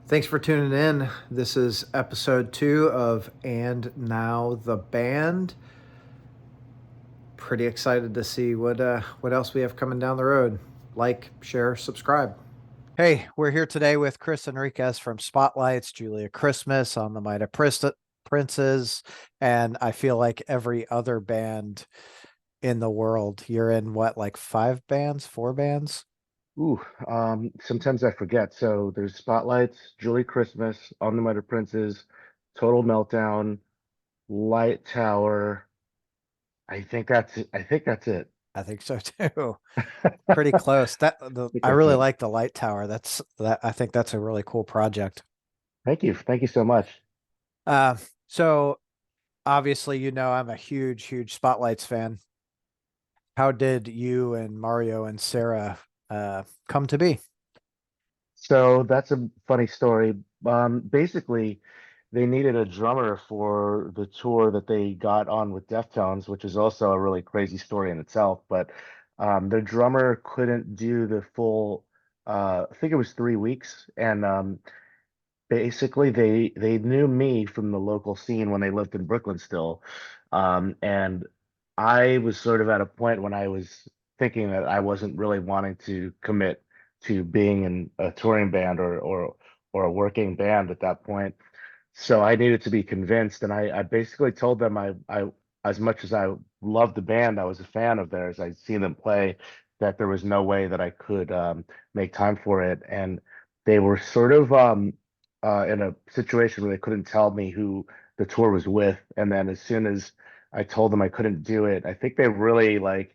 Thanks for tuning in. This is episode 2 of And Now the Band. Pretty excited to see what else we have coming down the road. Like, share, subscribe. Hey, we're here today with Chris Enriquez from Spotlights, Julia Christmas on the Mighty Princes, and I feel like every other band in the world. You're in what, like 5 bands, 4 bands? Ooh, sometimes I forget. So there's Spotlights, Julie Christmas, On the Mighty Princes, Total Meltdown, Light Tower. I think that's it. I think so too. Pretty close. I think I that's really it. like the light tower. I think that's a really cool project. Thank you. Thank you so much. Uh, so obviously, I'm a huge Spotlights fan. How did you and Mario and Sarah come to be? So that's a funny story. Basically, they needed a drummer for the tour that they got on with Deftones, which is also a really crazy story in itself. But their drummer couldn't do the full, I think it was 3 weeks, and basically they knew me from the local scene when they lived in Brooklyn still. And I was sort of at a point when I was thinking that I wasn't really wanting to commit to being in a touring band or a working band at that point. So I needed to be convinced, and I basically told them I as much as I loved the band, I was a fan of theirs. I'd seen them play, that there was no way that I could make time for it, and they were sort of in a situation where they couldn't tell me who the tour was with. And then as soon as I told them I couldn't do it, I think they really like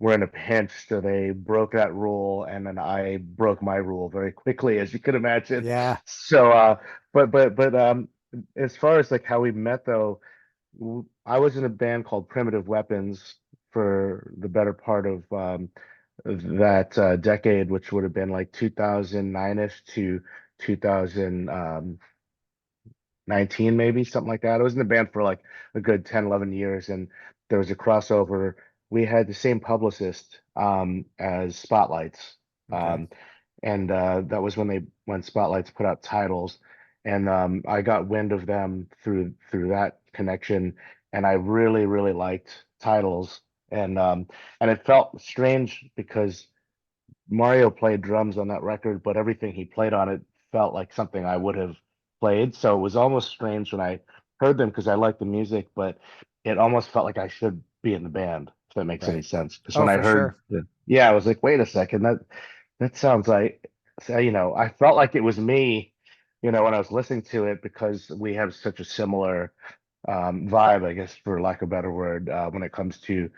were in a pinch, so they broke that rule, and then I broke my rule very quickly, as you can imagine. Yeah. So, but as far as like how we met though, I was in a band called Primitive Weapons for the better part of that decade, which would have been like 2009-ish to 2019, maybe something like that. I was in the band for like a good 10, 11 years, and there was a crossover. We had the same publicist as Spotlights. Okay. Um, and that was when Spotlights put out titles, and I got wind of them through that connection, and I really liked titles, and it felt strange because Mario played drums on that record, but everything he played on it felt like something I would have played. So it was almost strange when I heard them because I liked the music, but it almost felt like I should be in the band, if that makes any Right. sense. Because Oh, when I for heard sure. yeah, I was like, wait a second, that sounds like, so, I felt like it was me, when I was listening to it because we have such a similar vibe, I guess, for lack of a better word, when it comes to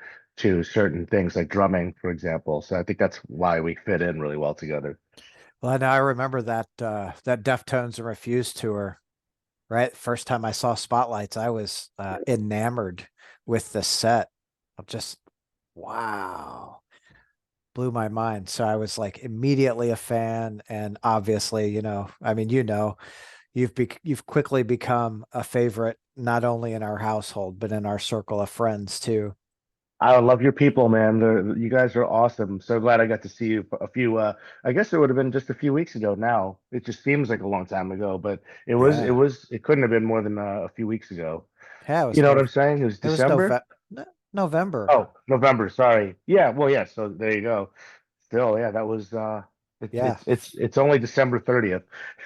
certain things like drumming, for example. So I think that's why we fit in really well together. Well, I remember that Deftones and Refused tour, right? First time I saw Spotlights, I was enamored with the set. Of just wow. Blew my mind. So I was like immediately a fan, and obviously, you've quickly become a favorite not only in our household but in our circle of friends too. I love your people, man. You guys are awesome. So glad I got to see you a few. I guess it would have been just a few weeks ago. Now it just seems like a long time ago, but Yeah, it couldn't have been more than a few weeks ago. yeah. You know what I'm saying? It was It was December. November. Oh, November. Sorry. Yeah. Well, yeah. So there you go. Still, yeah. That was. Yeah, It's only December 30th.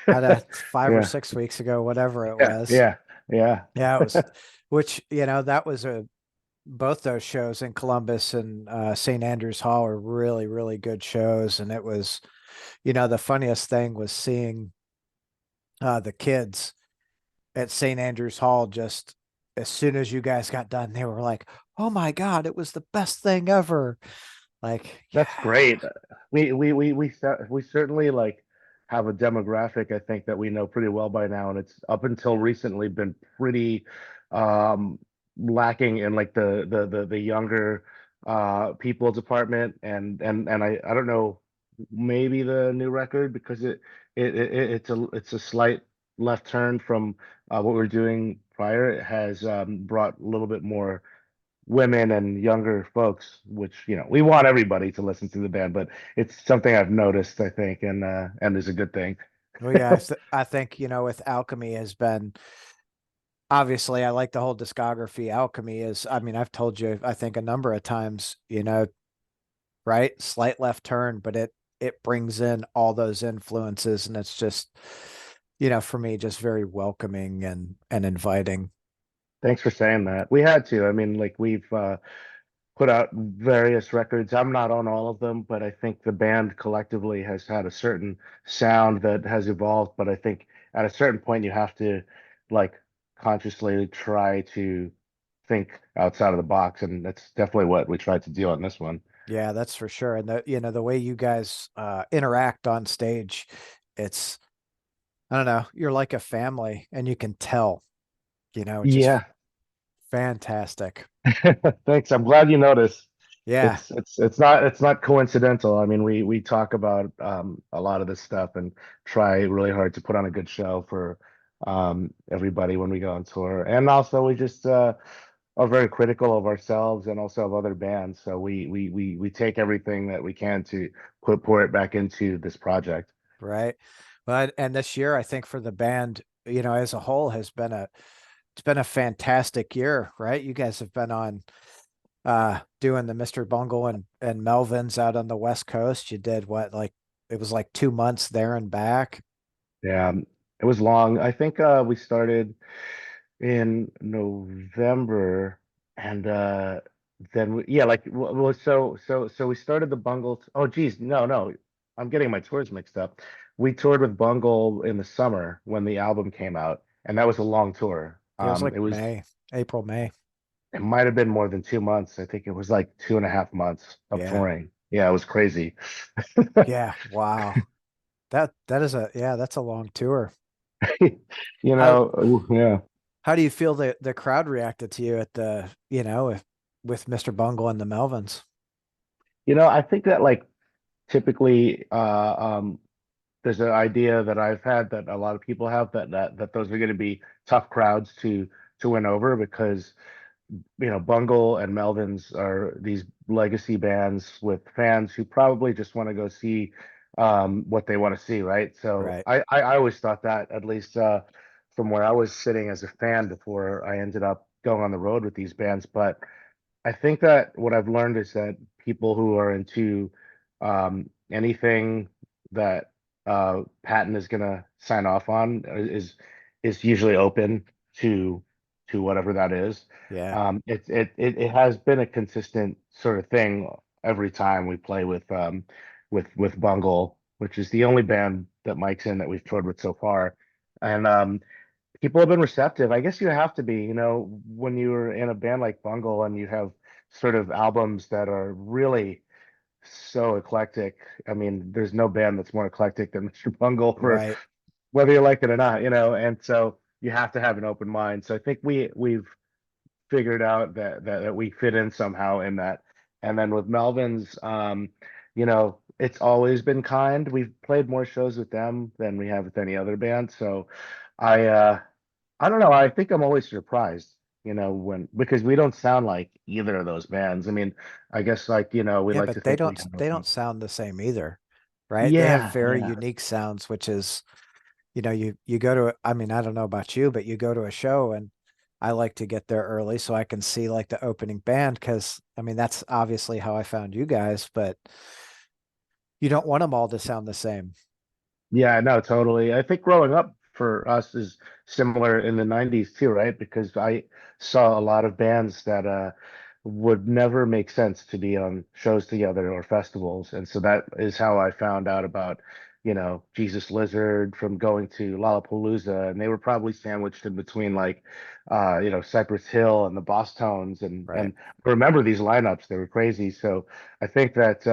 had a 5 or Yeah. 6 weeks ago, whatever it Yeah. was. Yeah. Yeah. Yeah, it was. Which that was a both those shows in Columbus and St. Andrews Hall were really good shows, and it was the funniest thing was seeing the kids at St. Andrews Hall. Just as soon as you guys got done, they were like, "Oh my God, it was the best thing ever!" Like, That's great. We certainly like have a demographic, I think, that we know pretty well by now, and it's up until recently been pretty um lacking in like the younger people department, and I don't know, maybe the new record, because it's a slight left turn from what we are doing prior. It has brought a little bit more women and younger folks, which we want everybody to listen to the band, but it's something I've noticed, I think, and is a good thing. Well, yeah, I think, with Alchemy has been obviously I like the whole discography. Alchemy is, I mean, I've told you, I think a number of times, right? Slight left turn, but it brings in all those influences and it's just, for me, just very welcoming and inviting. Thanks for saying that. We had to. I mean, like we've put out various records. I'm not on all of them, but I think the band collectively has had a certain sound that has evolved. But I think at a certain point, you have to like consciously try to think outside of the box, and that's definitely what we tried to do on this one. Yeah, that's for sure. And the way you guys interact on stage, it's I don't know, you're like a family and you can tell, just Yeah, fantastic. thanks. I'm glad you noticed. Yeah, It's not coincidental. I mean, we talk about a lot of this stuff and try really hard to put on a good show for everybody when we go on tour. And also we just are very critical of ourselves and also of other bands. So we take everything that we can to pour it back into this project. right. But and this year, I think for the band, as a whole it's been a fantastic year, right? You guys have been on doing the Mr. Bungle and Melvins out on the West Coast. You did what, like it was like 2 months there and back. Yeah, it was long. I think we started in November, and then yeah, like so we started the Bungle. Oh, geez, no, I'm getting my tours mixed up. We toured with Bungle in the summer when the album came out, and that was a long tour. It was like It was May, April, May. it might have been more than 2 months. I think it was like 2.5 months of Yeah. touring. Yeah, it was crazy. Yeah. Wow. That is yeah, that's a long tour. How Yeah. how do you feel the crowd reacted to you at the, with Mr. Bungle and the Melvins? I think that like typically there's an idea that I've had that a lot of people have that those are going to be tough crowds to win over because Bungle and Melvins are these legacy bands with fans who probably just want to go see what they want to see, right? So Right. I always thought that, at least from where I was sitting as a fan before I ended up going on the road with these bands. But I think that what I've learned is that people who are into anything that Patton is going to sign off on is usually open to whatever that is. Yeah. It has been a consistent sort of thing every time we play with Bungle, which is the only band that Mike's in that we've toured with so far, and people have been receptive. I guess you have to be, when you're in a band like Bungle and you have sort of albums that are really so eclectic. I mean, there's no band that's more eclectic than Mr. Bungle for Right. whether you like it or not, and so you have to have an open mind. So I think we've figured out that we fit in somehow in that. And then with Melvin's, it's always been kind. We've played more shows with them than we have with any other band. So I uh I don't know. I think I'm always surprised, when because we don't sound like either of those bands. I mean, I guess like, we Yeah, like but to think we have they don't sound the same either, right? They have Yeah, very yeah. unique sounds, which is, you go to, I mean, I don't know about you, but you go to a show and I like to get there early so I can see like the opening band because I mean that's obviously how I found you guys, but you don't want them all to sound the same. Yeah, no, totally. I think growing up for us is similar in the 90s too, right? Because I saw a lot of bands that would never make sense to be on shows together or festivals. And so that is how I found out about, Jesus Lizard from going to Lollapalooza. And they were probably sandwiched in between like Cypress Hill and the Boss Tones Right. and I remember these lineups, they were crazy. So I think that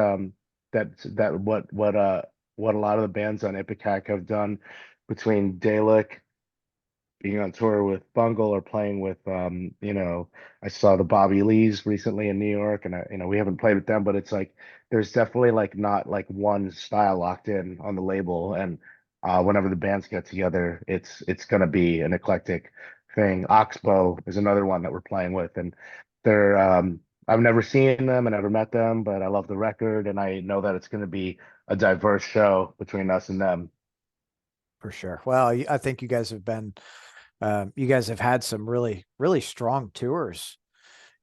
that what a lot of the bands on Ipecac have done between Dalek being on tour with Bungle or playing with I saw the Bobby Lees recently in New York and we haven't played with them, but it's like there's definitely like not like one style locked in on the label, and whenever the bands get together it's gonna be an eclectic thing. Oxbow is another one that we're playing with, and they're I've never seen them and never met them, but I love the record and I know that it's gonna be a diverse show between us and them. for sure. Well, I think you guys have had some really, really strong tours,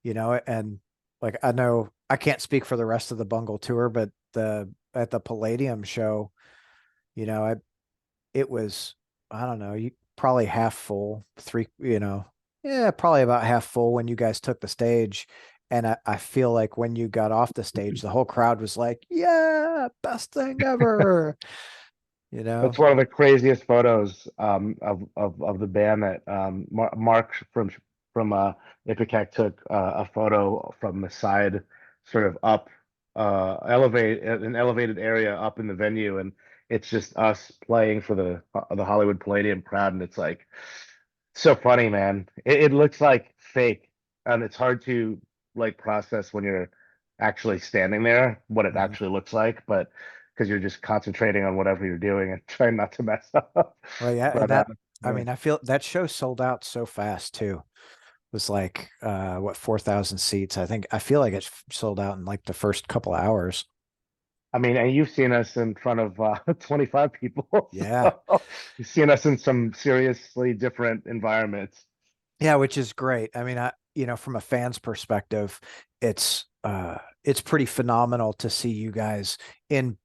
and like I know I can't speak for the rest of the Bungle tour, but at the Palladium show, you know, I it was, I don't know, you probably half full, yeah, probably about half full when you guys took the stage. And I feel like when you got off the stage, the whole crowd was like, yeah, best thing ever, you That's know? one of the craziest photos of the band that Mark from Ipecac took a photo from the side, sort of up elevate an elevated area up in the venue, and it's just us playing for the Hollywood Palladium crowd, and it's like so funny, man. It looks like fake, and it's hard to like process when you're actually standing there what it Mhm. actually looks like, but because you're just concentrating on whatever you're doing and trying not to mess up. Well, yeah, and But I yeah. mean, I feel that show sold out so fast too. It was like, what, 4,000 seats. I feel like it sold out in like the first couple hours. I mean, and you've seen us in front of 25 people, Yeah. so you've seen us in some seriously different environments. Yeah, which is great. I mean, from a fan's perspective, it's pretty phenomenal to see you guys in,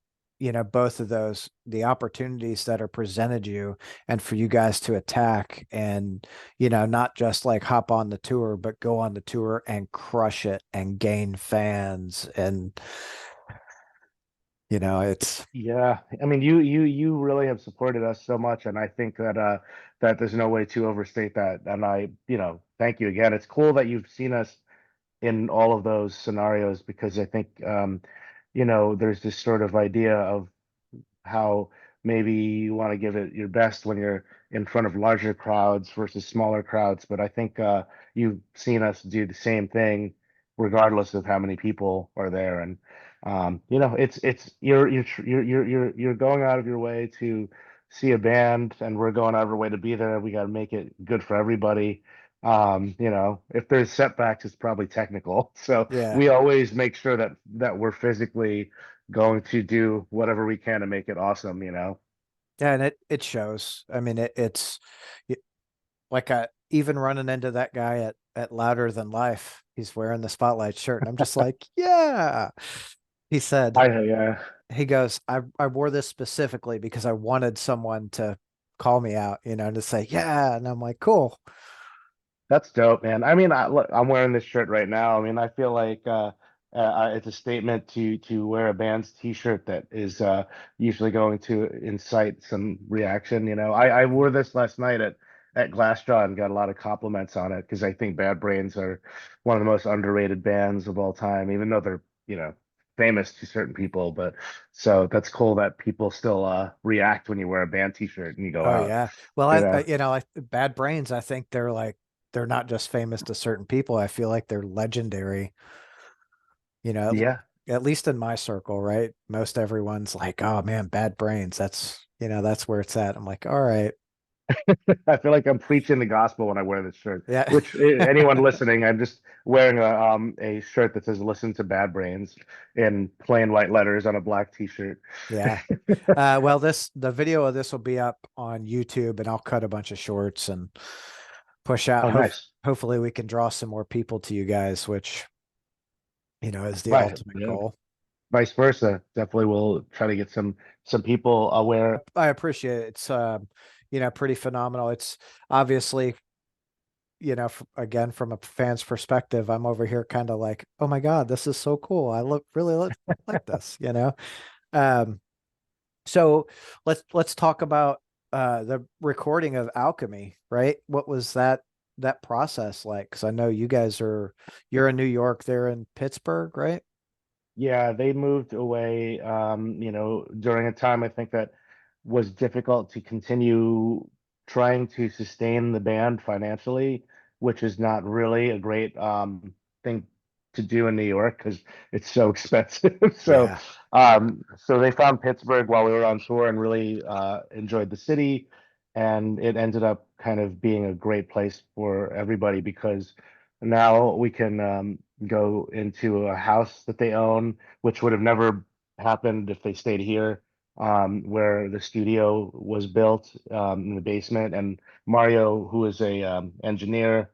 both of those, the opportunities that are presented you, and for you guys to attack and, not just like hop on the tour, but go on the tour and crush it and gain fans. And, it's Yeah, I mean, you really have supported us so much, and I think that there's no way to overstate that. And thank you again. It's cool that you've seen us in all of those scenarios because I think there's this sort of idea of how maybe you want to give it your best when you're in front of larger crowds versus smaller crowds. But I think you've seen us do the same thing regardless of how many people are there. And it's you're going out of your way to see a band, and we're going out of our way to be there. We got to make it good for everybody. If there's setbacks, it's probably technical. So yeah. we always make sure that we're physically going to do whatever we can to make it awesome. Yeah, and it shows. I mean, it, like I even running into that guy at Louder Than Life. He's wearing the Spotlight shirt, and I'm just like, yeah. He said, Yeah. he goes, I wore this specifically because I wanted someone to call me out, to say, yeah. And I'm like, cool. That's dope, man. I mean, look, I'm wearing this shirt right now. I mean, I feel like it's a statement to wear a band's t-shirt that is usually going to incite some reaction. I wore this last night at Glassjaw and got a lot of compliments on it because I think Bad Brains are one of the most underrated bands of all time, even though they're famous to certain people. But so that's cool that people still react when you wear a band t-shirt and you go Oh out. yeah. Well, You know, like Bad Brains, I think they're not just famous to certain people. I feel like they're legendary, you know, yeah. at least in my circle, right? Most everyone's like, oh man, Bad Brains. That's where it's at. I'm like, all right. I feel like I'm preaching the gospel when I wear this shirt. Yeah. Which anyone listening, I'm just wearing a shirt that says "Listen to Bad Brains" in plain white letters on a black t-shirt. Yeah. Well, the video of this will be up on YouTube, and I'll cut a bunch of shorts and push out. Oh, nice. Hopefully we can draw some more people to you guys, which, is the Right. ultimate Yeah. goal. Vice versa. Definitely will try to get some people aware. I appreciate it. It's pretty phenomenal. It's obviously, again, from a fan's perspective, I'm over here kind of like, oh my God, this is so cool. Really like this. Um, so let's talk about the recording of Alchemy, right? What was that process like? Because I know you're in New York, they're in Pittsburgh, right? Yeah, they moved away, during a time I think that was difficult to continue trying to sustain the band financially, which is not really a great thing to do in New York because it's so expensive. So, Yeah. so they found Pittsburgh while we were on tour and really enjoyed the city, and it ended up kind of being a great place for everybody because now we can go into a house that they own, which would have never happened if they stayed here. where the studio was built in the basement. And Mario, who is a engineer,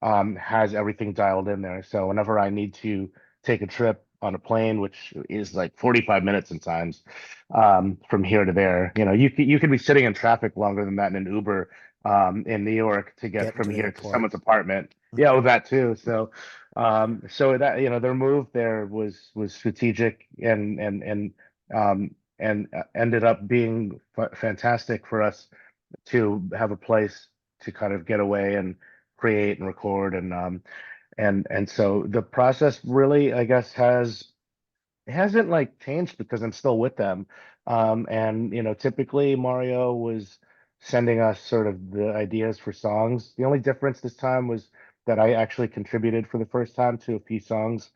has everything dialed in there. So whenever I need to take a trip on a plane, which is like 45 minutes sometimes, from here to there, you could be sitting in traffic longer than that in an Uber in New York to get Getting from to the here to airport. someone's apartment. Yeah, with that too. So so that their move there was strategic and ended up being fantastic for us to have a place to kind of get away and create and record and so the process really, I guess, it hasn't like changed because I'm still with them. And typically Mario was sending us sort of the ideas for songs. The only difference this time was that I actually contributed for the first time to a few songs,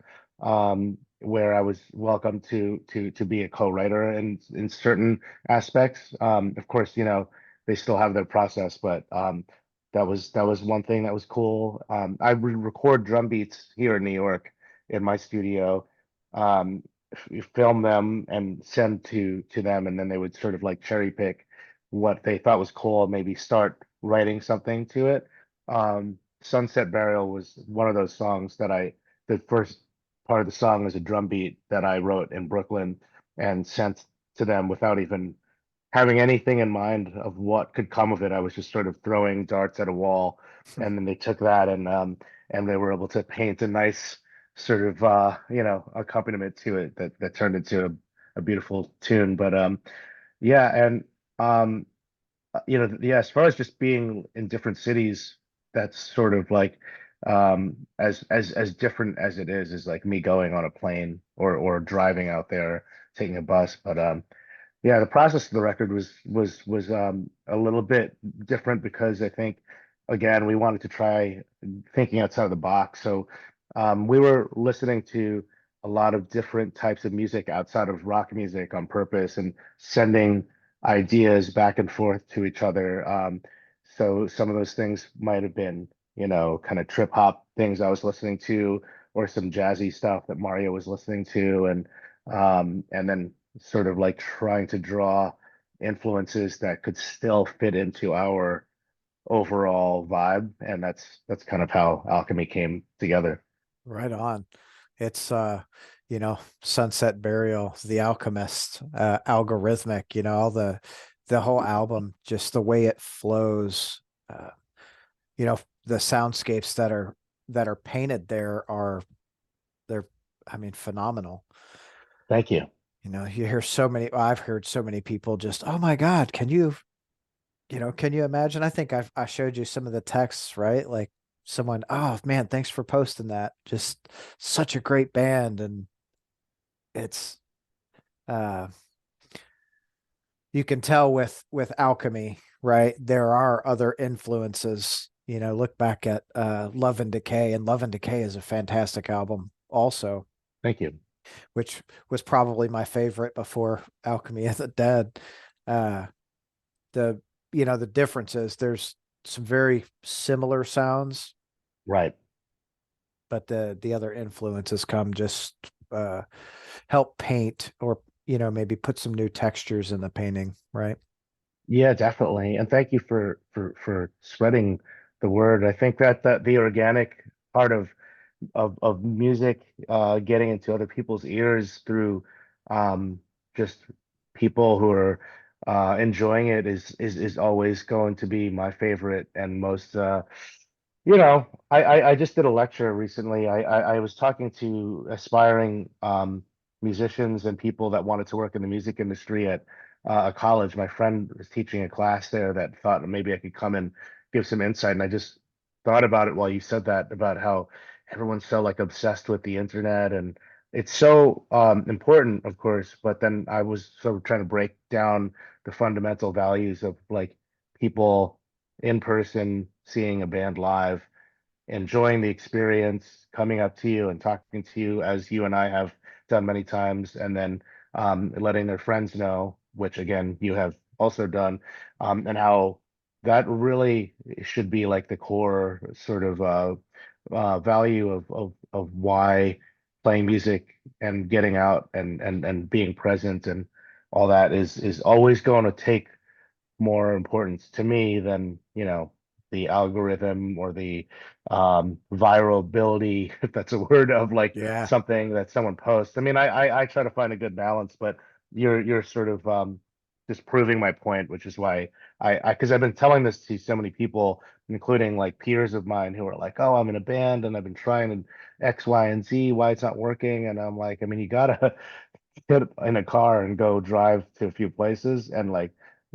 where I was welcome to be a co-writer in certain aspects. Of course, they still have their process, but that was one thing that was cool. I would record drum beats here in New York in my studio. Um, Film them and send to them, and then they would sort of like cherry pick what they thought was cool, maybe start writing something to it. Sunset Burial was one of those songs the first part of the song was a drum beat that I wrote in Brooklyn and sent to them without even having anything in mind of what could come of it. I was just sort of throwing darts at a wall, and then they took that and they were able to paint a nice sort of accompaniment to it that turned into a beautiful tune. But yeah, and um yeah, as far as just being in different cities, that's sort of like as different as it is like me going on a plane or driving out there taking a bus. But yeah, the process of the record was a little bit different because I think again we wanted to try thinking outside of the box. So we were listening to a lot of different types of music outside of rock music on purpose and sending ideas back and forth to each other. So some of those things might have been, kind of trip hop things I was listening to, or some jazzy stuff that Mario was listening to, and then sort of like trying to draw influences that could still fit into our overall vibe. And that's kind of how Alchemy came together. Right on. It's Sunset Burial, The Alchemist, Algorithmic, all the whole album, just the way it flows. Uh, the soundscapes that are painted there are they're I mean phenomenal. Thank you. You hear so many I've heard so many people just, "Oh my God, can you imagine?" I think I showed you some of the texts, right? Like someone, "Oh man, thanks for posting that. Just such a great band." And it's uh you can tell with Alchemy, right? There are other influences. Look back at Love and Decay, and Love and Decay is a fantastic album also, Thank you. which was probably my favorite before Alchemy of the Dead. Uh the the differences, there's some very similar sounds, Right. but the other influences come just uh help paint, or maybe put some new textures in the painting, right? Yeah, definitely. And thank you for spreading the word. I think that the organic part of music getting into other people's ears through um, just people who are enjoying it is always going to be my favorite and most I just did a lecture recently. I was talking to aspiring musicians and people that wanted to work in the music industry at a college. My friend was teaching a class there that thought maybe I could come and give some insight. And I just thought about it while you said that, about how everyone's so like obsessed with the internet, and it's so important, of course. But then I was sort of trying to break down the fundamental values of like people in person, seeing a band live, enjoying the experience, coming up to you and talking to you as you and I have done many times, and then letting their friends know, which again you have also done, and how that really should be like the core sort of value of why playing music and getting out and being present. And all that is always going to take more importance to me than, the algorithm or the viral ability, if that's a word, of like Yeah, something that someone posts. I mean, I try to find a good balance, but you're sort of just proving my point, which is why because I've been telling this to so many people, including like peers of mine who are like, oh, I'm in a band and I've been trying and X, Y, and Z, why it's not working. And I'm like, I mean, you gotta get in a car and go drive to a few places and like,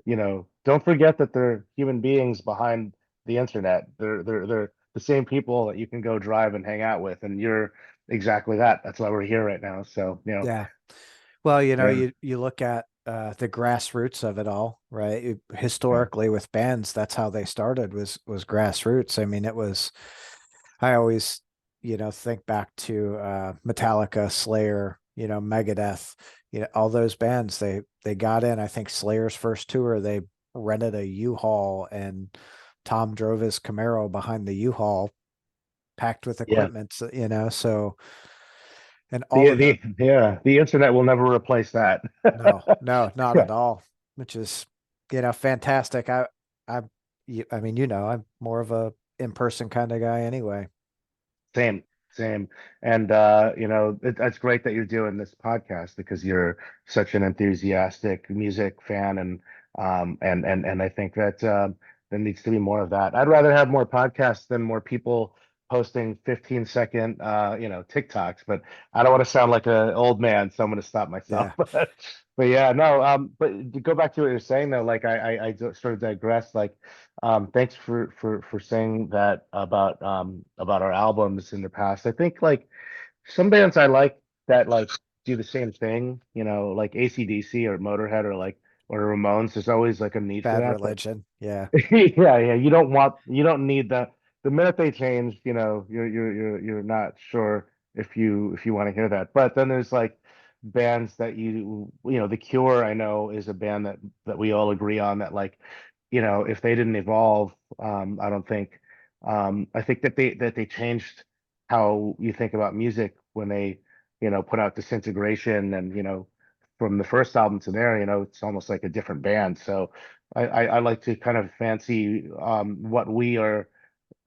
don't forget that they're human beings behind the internet. They're the same people that you can go drive and hang out with, and you're exactly that. That's why we're here right now. So, yeah. Well, yeah, you look at the grassroots of it all, right? yeah, Historically, with bands, that's how they started was grassroots. I mean, it was. I always, think back to Metallica, Slayer, Megadeth, all those bands. They got in. I think Slayer's first tour, they rented a U-Haul, and Tom drove his Camaro behind the U-Haul, packed with yeah. equipment. So and all of the The internet will never replace that. no, no, not Yeah. at all, which is, fantastic. I, I mean, I'm more of a in-person kind of guy anyway. Same, same. And that's great that you're doing this podcast because you're such an enthusiastic music fan and I think that there needs to be more of that. I'd rather have more podcasts than more people posting 15-second TikToks, but I don't want to sound like an old man, so I'm going to stop myself. Yeah. But yeah, no, but to go back to what you're saying though, like I sort of digress, like thanks for saying that about our albums in the past. I think like some bands I like that like do the same thing, like AC/DC or Motorhead or Ramones. There's always like a need for Bad that, but Religion. Yeah. yeah, yeah, you don't need the minute they change, you're not sure if you want to hear that. But then there's like bands that The Cure, I know, is a band that we all agree on that like, if they didn't evolve, I don't think I think that they changed how you think about music when they, put out Disintegration and, from the first album to there, it's almost like a different band. So I like to kind of fancy what we are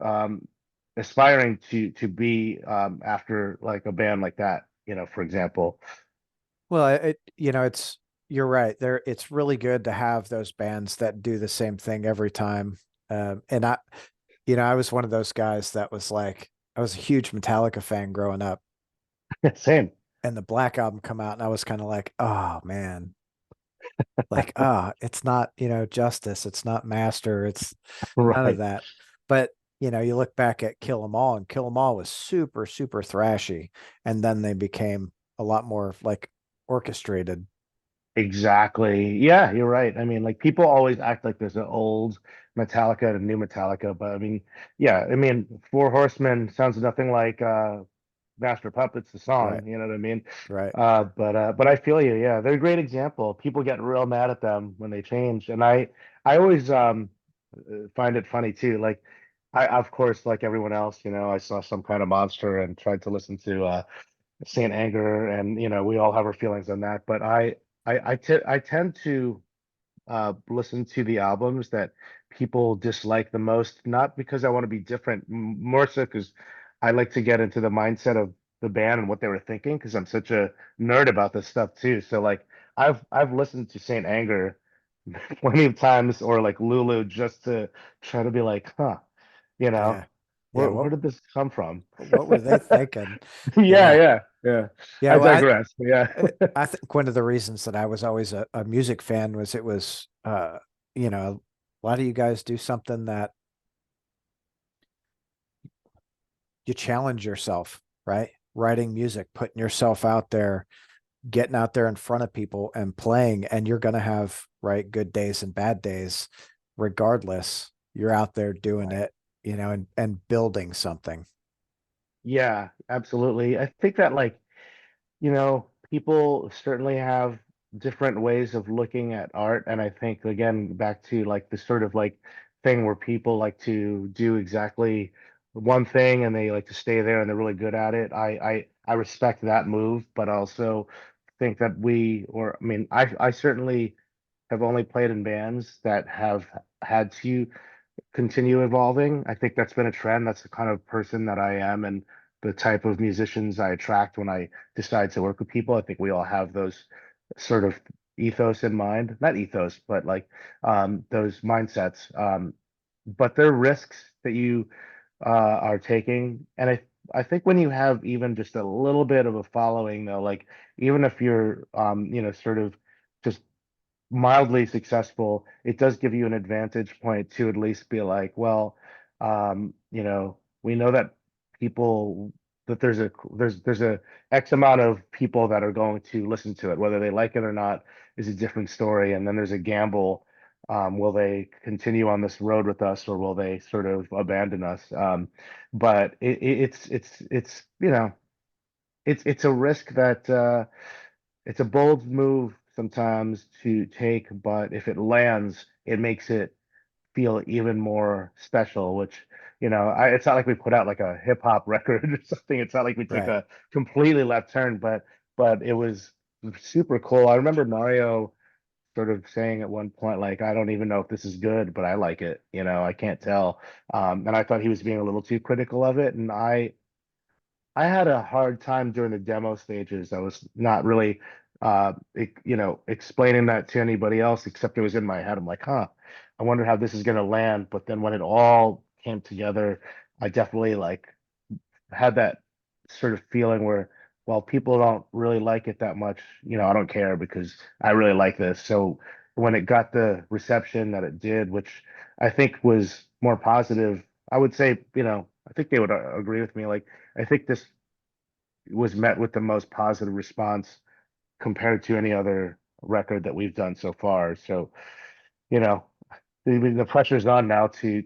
um, aspiring to be after like a band like that, for example. Well, it's you're right. It's really good to have those bands that do the same thing every time. And I was one of those guys that was like, I was a huge Metallica fan growing up, Same, and the Black Album come out, and I was kind of like, oh man, like, it's not, Justice, it's not Master, it's none of right. that. But you look back at Kill 'Em All, and Kill 'Em All was super, super thrashy, and then they became a lot more like orchestrated. Exactly. Yeah, you're right. I mean, like people always act like there's an old Metallica and a new Metallica, but I mean, yeah, I mean, Four Horsemen sounds nothing like Master Puppets, the Right, song, you know what I mean? right. But I feel you, yeah. They're a great example. People get real mad at them when they change. And I always find it funny too. Like I of course, like everyone else, I saw Some Kind of Monster and tried to listen to Saint Anger, and we all have our feelings on that. But I tend to listen to the albums that people dislike the most, not because I want to be different, more so because I like to get into the mindset of the band and what they were thinking, because I'm such a nerd about this stuff too. So like I've listened to Saint Anger plenty of times, or like Lulu, just to try to be like, huh, you know, Yeah. Yeah. where did this come from? What were they thinking? Yeah, Yeah. yeah, yeah. Yeah. I Well, digress. Yeah. I think one of the reasons that I was always a music fan was a lot of you guys do something that you challenge yourself, right? Writing music, putting yourself out there, getting out there in front of people and playing, and you're going to have, right, good days and bad days. Regardless, you're out there doing Right. it, and building something. Yeah, absolutely. I think that like people certainly have different ways of looking at art. And I think, again, back to like the sort of like thing where people like to do exactly one thing and they like to stay there and they're really good at it. I respect that move, but also think that I mean, I certainly have only played in bands that have had to continue evolving. I think that's been a trend. That's the kind of person that I am and the type of musicians I attract when I decide to work with people. I think we all have those sort of ethos in mind. Not ethos, but like those mindsets. But they're risks that you are taking. And I think when you have even just a little bit of a following though, like even if you're sort of just mildly successful, it does give you an advantage point to at least be like, well, we know that people that there's a X amount of people that are going to listen to it, whether they like it or not is a different story. And then there's a gamble. Will they continue on this road with us or will they sort of abandon us? But it's it's a risk that it's a bold move sometimes to take, but if it lands, it makes it feel even more special, which, it's not like we put out like a hip hop record or something. It's not like we took Right. a completely left turn, but it was super cool. I remember Mario sort of saying at one point, like, I don't even know if this is good, but I like it. I can't tell. And I thought he was being a little too critical of it. And I had a hard time during the demo stages. I was not really, explaining that to anybody else except it was in my head. I'm like, huh, I wonder how this is going to land. But then when it all came together, I definitely like had that sort of feeling where, well, people don't really like it that much, I don't care because I really like this. So when it got the reception that it did, which I think was more positive, I would say, I think they would agree with me. Like, I think this was met with the most positive response compared to any other record that we've done so far. So, you know, the pressure's on now to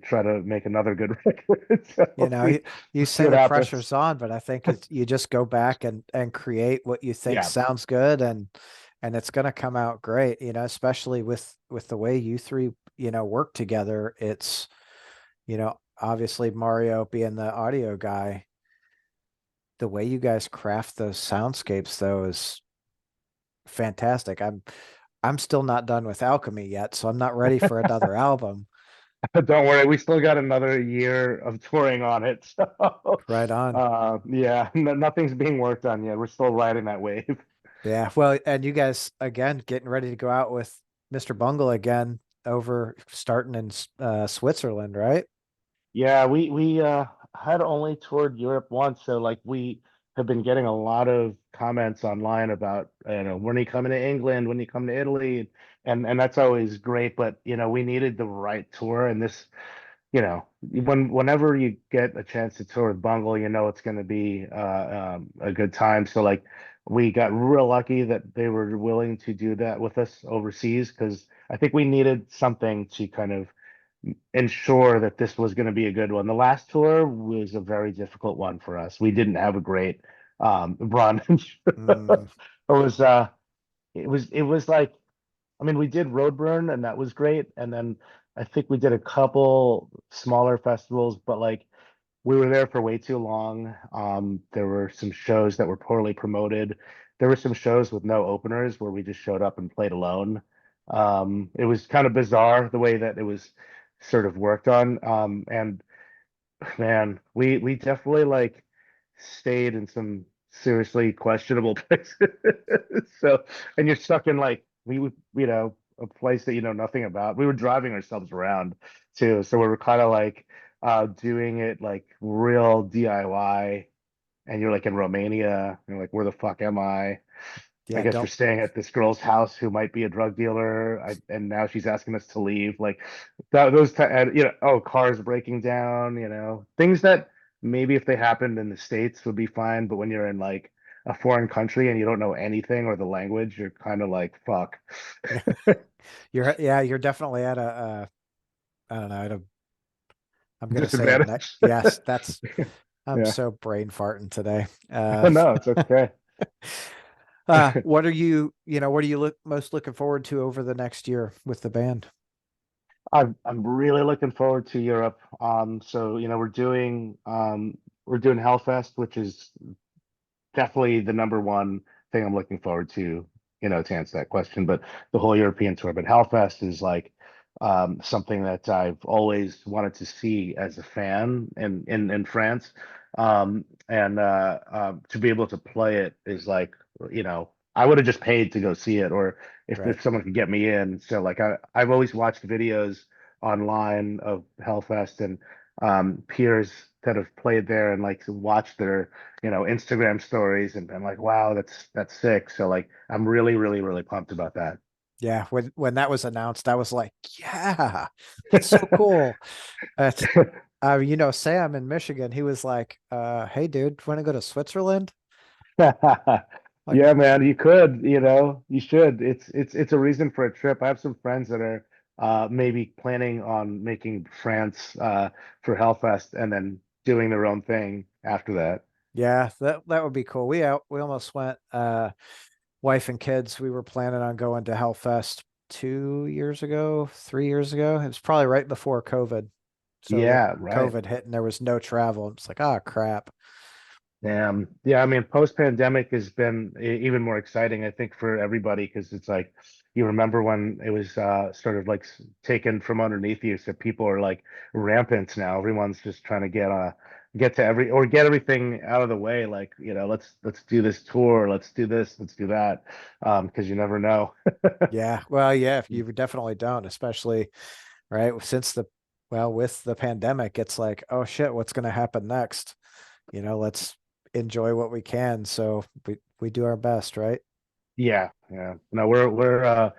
try to make another good record. So You know, you we'll see say what the happens. pressure's on, but I think it's you just go back and create what you think Yeah. sounds good and it's going to come out great, especially with the way you three, work together. It's, obviously Mario being the audio guy, the way you guys craft those soundscapes though is fantastic. I'm still not done with Alchemy yet, so I'm not ready for another album. Don't worry, we still got another year of touring on it. So, Right on. yeah, nothing's being worked on yet. We're still riding that wave. Yeah. Well, and you guys again getting ready to go out with Mr. Bungle again over starting in Switzerland, right? Yeah, we had only toured Europe once, so like we have been getting a lot of comments online about, when are you coming to England, when you come to Italy, and that's always great, but we needed the right tour, and this, whenever you get a chance to tour with Bungle, it's going to be a good time. So like we got real lucky that they were willing to do that with us overseas because I think we needed something to kind of ensure that this was going to be a good one. The last tour was a very difficult one for us. We didn't have a great run. Mm, It was like, I mean, we did Roadburn and that was great. And then I think we did a couple smaller festivals, but like we were there for way too long. There were some shows that were poorly promoted. There were some shows with no openers where we just showed up and played alone. It was kind of bizarre the way that it was sort of worked on. And man, we definitely like stayed in some seriously questionable places. So, and you're stuck in like a place that you know nothing about. We were driving ourselves around too, so we were kind of like doing it like real DIY. And you're like in Romania, you're like, where the fuck am I? I yeah, guess we're don't staying at this girl's house who might be a drug dealer, and now she's asking us to leave. Like that, and, oh, cars breaking down, things that maybe if they happened in the States would be fine, but when you're in like a foreign country and you don't know anything or the language, you're kind of like, fuck. you're definitely at I don't know, I'm gonna say a ne Disadvantage. yes, that's I'm Yeah. so brain farting today. No, it's okay. What are you most looking forward to over the next year with the band? I'm really looking forward to Europe. So we're doing Hellfest, which is definitely the number one thing I'm looking forward to, to answer that question. But the whole European tour. But Hellfest is like something that I've always wanted to see as a fan in France. And to be able to play it is like, I would have just paid to go see it, or Right. if someone could get me in. So like I've always watched videos online of Hellfest and peers that have played there and like watched their Instagram stories and been like, wow, that's sick. So like I'm really, really, really pumped about that. Yeah. When that was announced, I was like, yeah, that's so cool. That's Sam in Michigan, he was like, hey dude, want to go to Switzerland? Like, Yeah, man, you could, you should. It's a reason for a trip. I have some friends that are maybe planning on making France for Hellfest and then doing their own thing after that. yeah, that would be cool. We almost went, wife and kids, we were planning on going to Hellfest 2 years ago, 3 years ago. It was probably right before COVID. So then Yeah, right. COVID hit and there was no travel. It's like, oh crap. Damn. Yeah, I mean, post-pandemic has been even more exciting, I think, for everybody because it's like you remember when it was sort of like taken from underneath you. So people are like rampant now. Everyone's just trying to get to get everything out of the way. Like, let's do this tour, let's do this, let's do that. Because you never know. Yeah. Well, yeah, if you definitely don't, especially right with the pandemic, it's like, oh shit, what's going to happen next? Let's enjoy what we can. So we do our best, right? Yeah, yeah. No, we're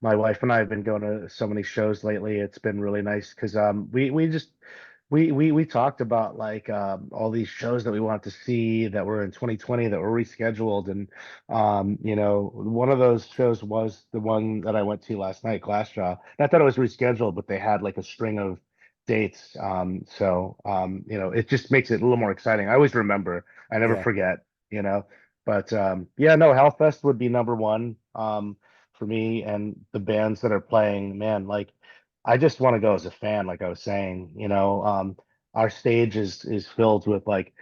my wife and I have been going to so many shows lately. It's been really nice because we just we talked about like all these shows that we want to see that were in 2020 that were rescheduled, and one of those shows was the one that I went to last night, Glassjaw. Not that it was rescheduled, but they had like a string of dates. It just makes it a little more exciting. I always remember. I never Yeah. forget. You know. But yeah, no, Hellfest would be number one for me, and the bands that are playing, man, like I just want to go as a fan, like I was saying, our stage is filled with like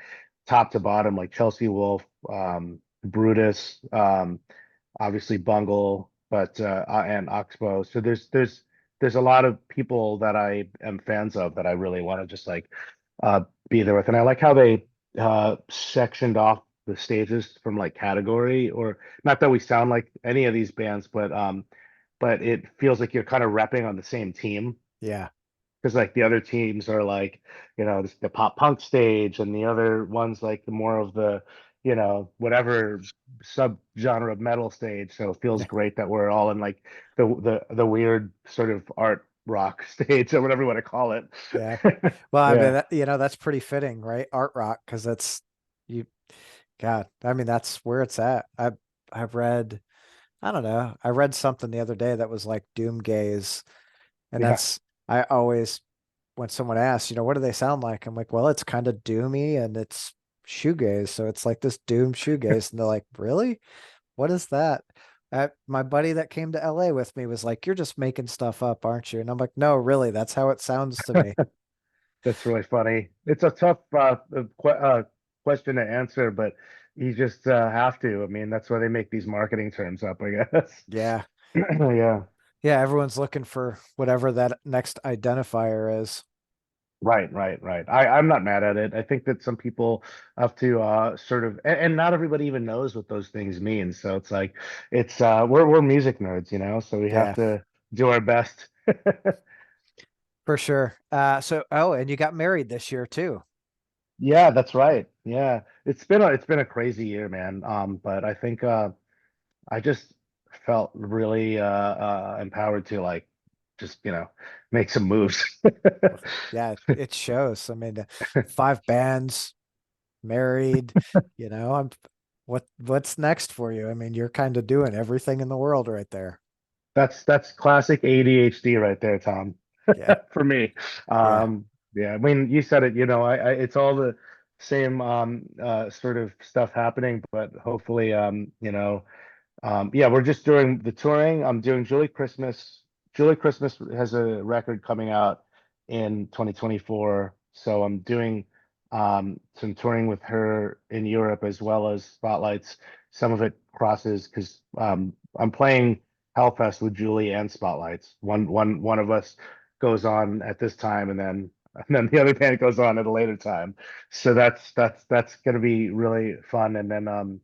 top to bottom, like Chelsea Wolf, Brutus, obviously Bungle, but and Oxbow. So there's a lot of people that I am fans of that I really want to just like uh be there with. And I like how they sectioned off the stages from like category, or not that we sound like any of these bands, but it feels like you're kind of repping on the same team Yeah. because like the other teams are like the pop punk stage, and the other ones like the more of the whatever sub genre of metal stage. So it feels great that we're all in like the weird sort of art rock stage or whatever you want to call it. Yeah. Well, I mean, Yeah, that's pretty fitting, right? Art rock, because that's you. God, I mean, that's where it's at. I've read, I don't know, I read something the other day that was like doom gaze, and yeah. I always when someone asks, what do they sound like? I'm like, well, it's kind of doomy and it's shoegaze, so it's like this doom shoegaze, and they're like, really? What is that? My buddy that came to LA with me was like, you're just making stuff up, aren't you? And I'm like, no, really, that's how it sounds to me. That's really funny. It's a tough question to answer, but you just have to. I mean, that's why they make these marketing terms up, I guess. Yeah. Yeah, Yeah, everyone's looking for whatever that next identifier is. right, right, right. I'm not mad at it. I think that some people have to sort of, and not everybody even knows what those things mean. So it's like, it's we're music nerds, so we have Yeah, to do our best. for sure. And you got married this year too. Yeah, that's right. Yeah, it's been a crazy year, man. But I think I just felt really empowered to like just make some moves. Yeah, it shows. I mean, 5 bands, married, I'm what's next for you? I mean, you're kind of doing everything in the world right there. That's classic ADHD right there, Tom, Yeah, for me. yeah, Yeah, I mean, you said it, it's all the same sort of stuff happening, but hopefully yeah, we're just doing the touring. I'm doing Julie Christmas. Julie Christmas has a record coming out in 2024. So I'm doing some touring with her in Europe as well as spotlights. some of it crosses because I'm playing Hellfest with Julie and Spotlights. One of us goes on at this time, and then the other band goes on at a later time. So that's gonna be really fun. And then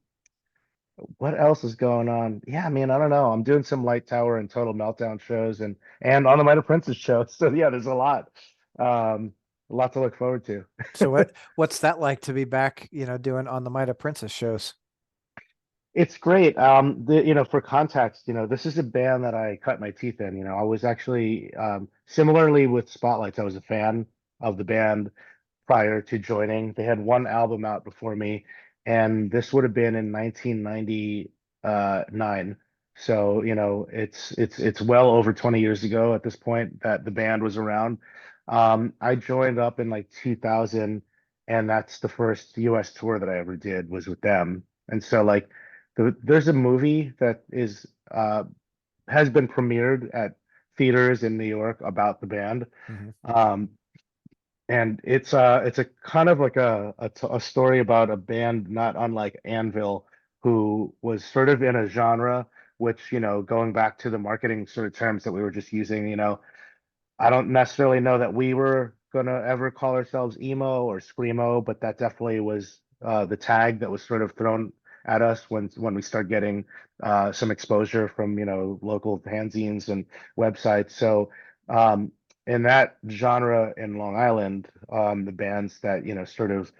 what else is going on? Yeah, I mean, I don't know. I'm doing some Light Tower and Total Meltdown shows and on the Minor Princess show. So yeah, there's um, a lot to look forward to. So what's that like to be back, doing on the Might of Princess shows? It's great. For context, this is a band that I cut my teeth in. I was actually similarly with Spotlights, I was a fan of the band prior to joining. They had one album out before me, and this would have been in 1999. So, it's well over 20 years ago at this point that the band was around. I joined up in like 2000, and that's the first US tour that I ever did was with them. And so like there's a movie that is has been premiered at theaters in New York about the band. Mhm. Um, and it's a kind of like a story about a band not unlike Anvil, who was sort of in a genre which, going back to the marketing sort of terms that we were just using, I don't necessarily know that we were gonna ever call ourselves emo or screamo, but that definitely was the tag that was sort of thrown at us when we start getting some exposure from local fanzines and websites. So in that genre in Long Island, the bands that sort of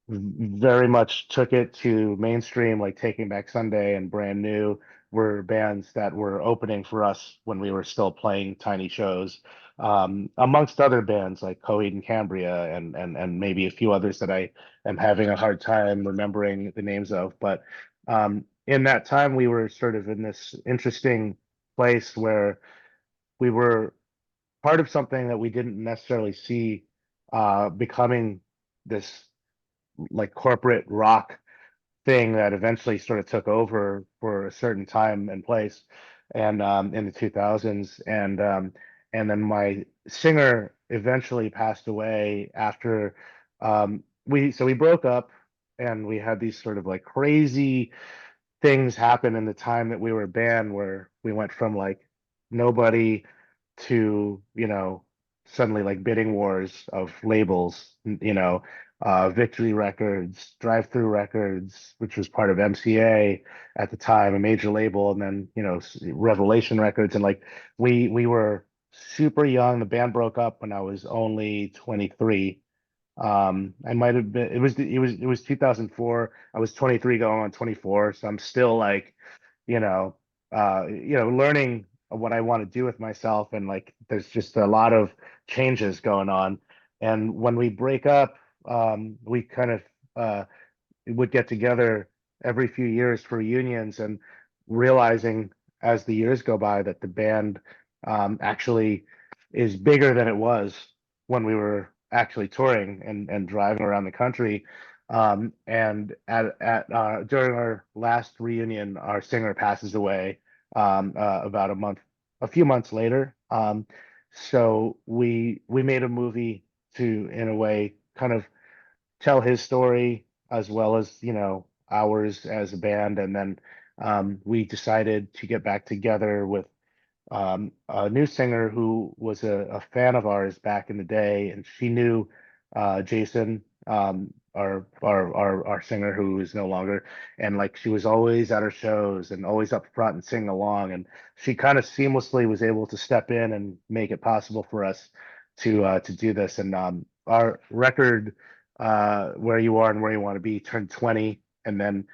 very much took it to mainstream, like Taking Back Sunday and Brand New were bands that were opening for us when we were still playing tiny shows, amongst other bands like Coheed and Cambria and maybe a few others that I am having a hard time remembering the names of. But in that time, we were sort of in this interesting place where we were part of something that we didn't necessarily see becoming this like corporate rock thing that eventually sort of took over for a certain time and place and in the 2000s and then my singer eventually passed away after we broke up and we had these sort of like crazy things happen in the time that we were banned where we went from like nobody to suddenly like bidding wars of labels, Victory Records, Drive Through Records, which was part of MCA at the time, a major label, and then Revelation Records, and like we were super young. The band broke up when I was only 23. I might have been, it was 2004. I was 23 going on 24. So I'm still like, you know, learning what I want to do with myself. And like, there's just a lot of changes going on. And when we break up, we kind of, would get together every few years for reunions and realizing as the years go by that the band actually is bigger than it was when we were actually touring and driving around the country. And at during our last reunion, our singer passes away about a few months later. So we made a movie to, in a way, kind of tell his story as well as ours as a band, and then we decided to get back together with a new singer who was a fan of ours back in the day, and she knew Jason, our singer who is no longer, and like she was always at our shows and always up front and singing along, and she kind of seamlessly was able to step in and make it possible for us to do this. And our record, Where You Are and Where You Want to Be, turned 20, and then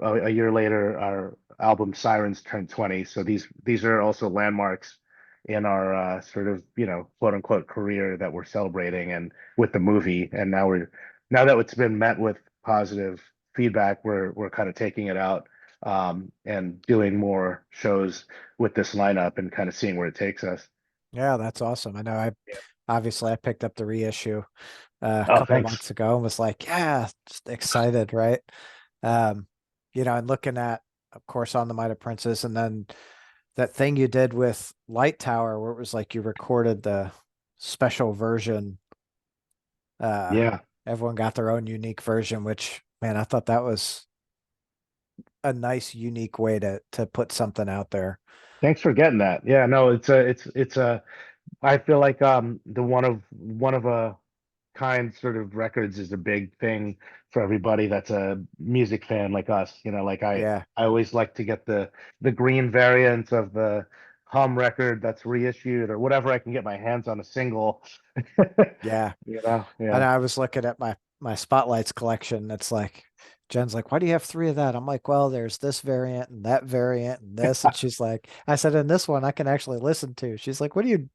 a year later, our album Sirens turned 20. So these are also landmarks in our sort of, quote unquote career that we're celebrating and with the movie. And now that it's been met with positive feedback, we're kind of taking it out and doing more shows with this lineup and kind of seeing where it takes us. Yeah, that's awesome. I know I picked up the reissue a Oh, couple thanks. months ago and was like, yeah, just excited, right? Um, and looking at, of course, on the Might of Princess, and then that thing you did with Light Tower, where it was like you recorded the special version. Uh, Yeah. Everyone got their own unique version, which, man, I thought that was a nice, unique way to put something out there. Thanks for getting that. Yeah, no, it's a I feel like the one of a kind sort of records is a big thing for everybody that's a music fan like us. Like Yeah, I always like to get the green variant of the Hum record that's reissued or whatever I can get my hands on a single. yeah. And Yeah. I was looking at my spotlights collection. It's like Jen's like, why do you have three of that? I'm like, well, there's this variant and that variant and this. And she's like, I said, and this one I can actually listen to. She's like, what are you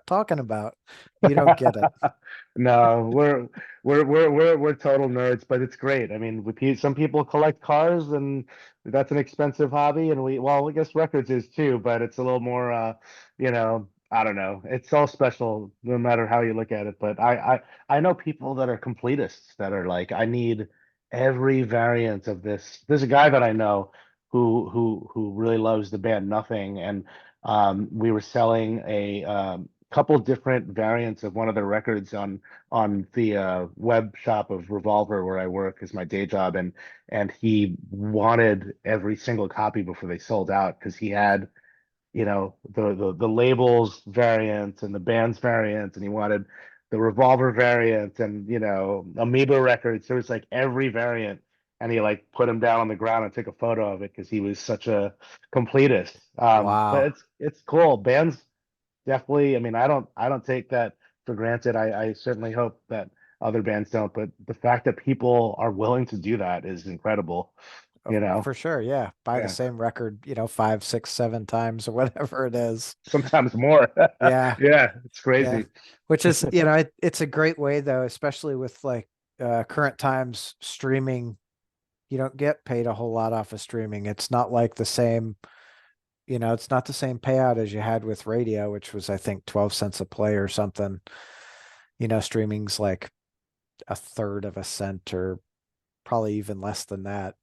talking about? You don't get it. No, we're total nerds, but it's great. I mean, some people collect cars, and that's an expensive hobby, and well, I guess records is too, but it's a little more, I don't know. It's all special no matter how you look at it. But I know people that are completists that are like, I need every variant of this. There's a guy that I know who really loves the band Nothing, and we were selling a couple different variants of one of their records on the web shop of Revolver where I work as my day job, and he wanted every single copy before they sold out because he had the labels variant and the bands variant, and he wanted the Revolver variant and Amoeba records. There was like every variant, and he like put them down on the ground and took a photo of it because he was such a completist. But Wow. it's cool. Bands definitely. I mean, I don't take that for granted. I certainly hope that other bands don't, but the fact that people are willing to do that is incredible, Oh, you know? for sure. Yeah. Buy the Yeah. same record, five, six, seven times or whatever it is. Sometimes more. Yeah. Yeah, it's Yeah. crazy. Which is, it's a great way though, especially with like current times streaming. You don't get paid a whole lot off of streaming. It's not like the same, it's not the same payout as you had with radio, which was I think 12 cents a play or something. Streaming's like a third of a cent or probably even less than that.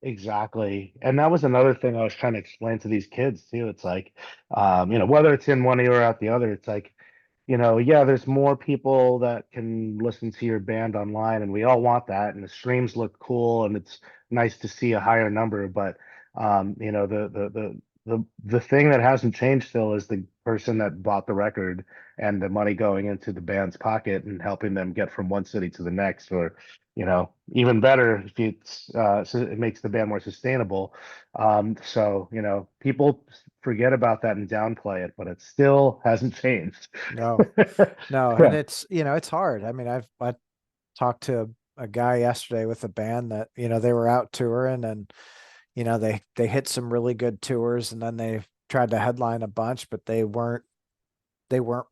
Exactly. And that was another thing I was trying to explain to these kids too. It's like, whether it's in one ear or out the other, it's like, yeah, there's more people that can listen to your band online, and we all want that. And the streams look cool, and it's nice to see a higher number. But the thing that hasn't changed still is the person that bought the record and the money going into the band's pocket and helping them get from one city to the next, or even better if so it makes the band more sustainable. So people forget about that and downplay it, but it still hasn't changed. No, no. And Yeah, it's hard. I mean, I talked to a guy yesterday with a band that, they were out touring and, they hit some really good tours and then they tried to headline a bunch, but they weren't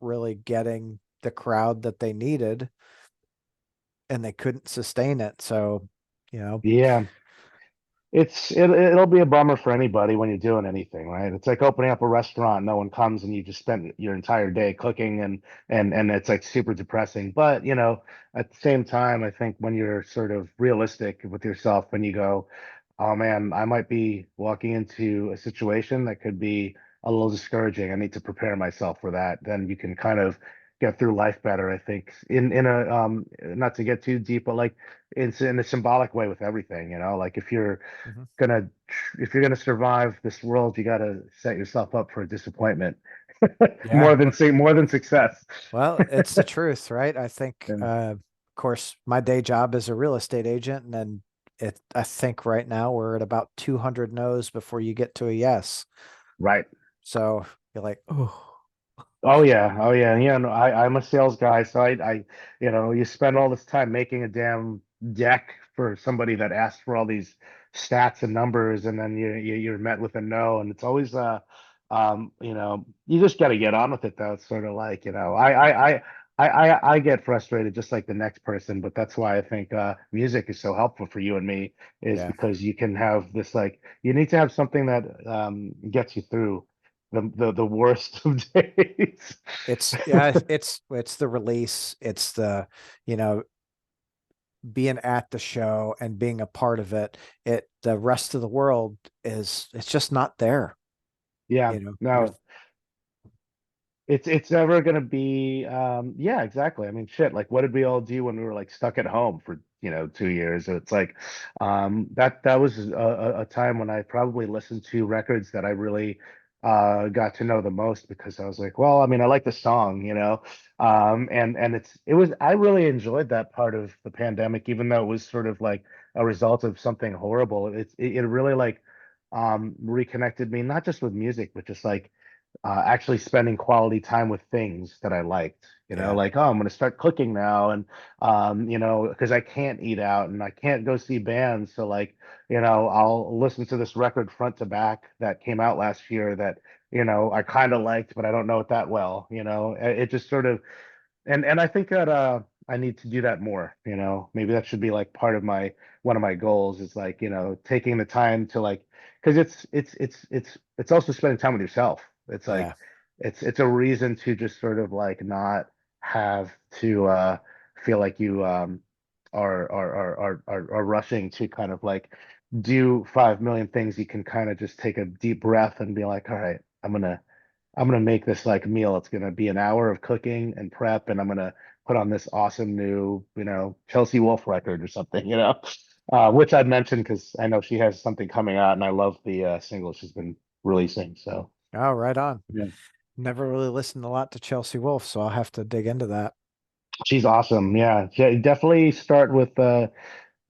really getting the crowd that they needed and they couldn't sustain it. So, you know, yeah. It'll be a bummer for anybody when you're doing anything, right? It's like opening up a restaurant, no one comes, and you just spent your entire day cooking, and it's like super depressing. But at the same time, I think when you're sort of realistic with yourself, when you go, oh man, I might be walking into a situation that could be a little discouraging. I need to prepare myself for that. Then you can kind of get through life better, I think, in a not to get too deep, but like it's in a symbolic way with everything, like mhm. gonna if you're gonna survive this world, you gotta set yourself up for a disappointment Yeah. more than success. Well, it's the truth, right? I think, Yeah, of course, my day job is a real estate agent, and then I think right now we're at about 200 no's before you get to a yes. right. So you're like, oh, Oh yeah, oh yeah, yeah. No, I'm a sales guy, so you spend all this time making a damn deck for somebody that asks for all these stats and numbers, and then you're met with a no, and it's always you just got to get on with it though. It's sort of like I get frustrated just like the next person, but that's why I think music is so helpful for you and me is yeah. because you can have this like you need to have something that gets you through the worst of days. It's the release. It's the, you know, being at the show and being a part of it. The rest of the world it's just not there. Yeah, You're no, it's never gonna be yeah, exactly. I mean, shit, like what did we all do when we were like stuck at home for, 2 years? So it's like that was a time when I probably listened to records that I really got to know the most, because I was like, well, I mean, I like the song, and it was, I really enjoyed that part of the pandemic, even though it was sort of like a result of something horrible. It really like reconnected me, not just with music, but just like actually spending quality time with things that I liked. Yeah. Like, oh, I'm going to start cooking now, and because I can't eat out and I can't go see bands, so like, I'll listen to this record front to back that came out last year that I kind of liked, but I don't know it that well. It just sort of, and I think that I need to do that more, maybe that should be like part of my one of my goals, is like, taking the time to like, because it's also spending time with yourself. It's like Yeah. it's a reason to just sort of like not have to feel like you are rushing to kind of like do 5 million things. You can kind of just take a deep breath and be like, all right, I'm gonna make this like meal. It's gonna be an hour of cooking and prep, and I'm gonna put on this awesome new, Chelsea Wolfe record or something, which I'd mentioned because I know she has something coming out, and I love the single she's been releasing. So Oh, right on. yeah, Never really listened a lot to Chelsea Wolfe, so I'll have to dig into that. she's awesome. Yeah, definitely start with